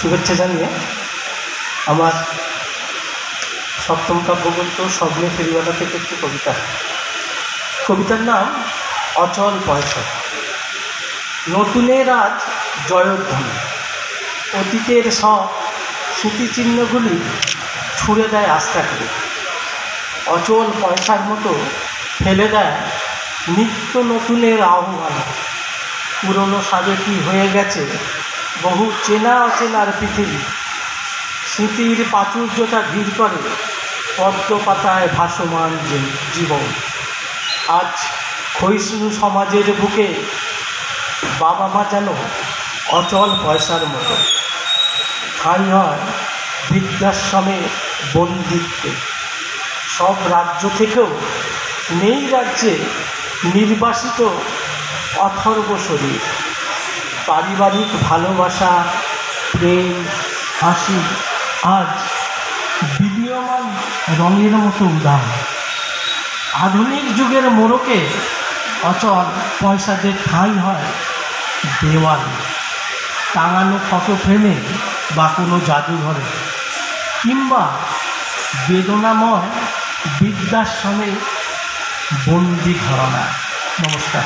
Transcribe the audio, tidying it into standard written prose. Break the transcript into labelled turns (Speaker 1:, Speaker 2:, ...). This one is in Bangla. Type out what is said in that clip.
Speaker 1: শুভেচ্ছা জানিয়ে আমার সপ্তম কাব্যগ্রন্থ স্বপ্নে ফেরিওয়ালা থেকে একটি কবিতার নাম অচল পয়সা। নতুনের আজ জয়ধ্বনি, অতীতের সব স্মৃতিচিহ্নগুলি ছুঁড়ে দেয় আস্থা করে, অচল পয়সার মতো ফেলে দেয় নিত্য নতুনের আহ্বান। পুরনো সাজে কি হয়ে গেছে বহু চেনা অচেনার পৃথিবী, স্মৃতির প্রাচুর্যতা ভিড় করে পদ্ম পাতায় ভাসমান জীবন। আজ ক্ষয়িষ্ণু সমাজের বুকে বাবা মা যেন অচল পয়সার মতো, ঠাঁই হয় বৃদ্ধাশ্রমে বন্দিত্বে। সব রাজ্য থেকেও নেই রাজ্যে নির্বাসিত অথর্ব শরীর। পারিবারিক ভালোবাসা, প্রেম, হাসি আজ বিলীয়মান রঙের মতো উদার। আধুনিক যুগের মোড়কে অচল পয়সাদের ঠাঁই হয় দেওয়াল, টাঙানো ফটো ফ্রেমে বা কোনো জাদুঘরে, কিংবা বেদনাময় বৃদ্ধাশ্রমে বন্দি ঘরানা। নমস্কার।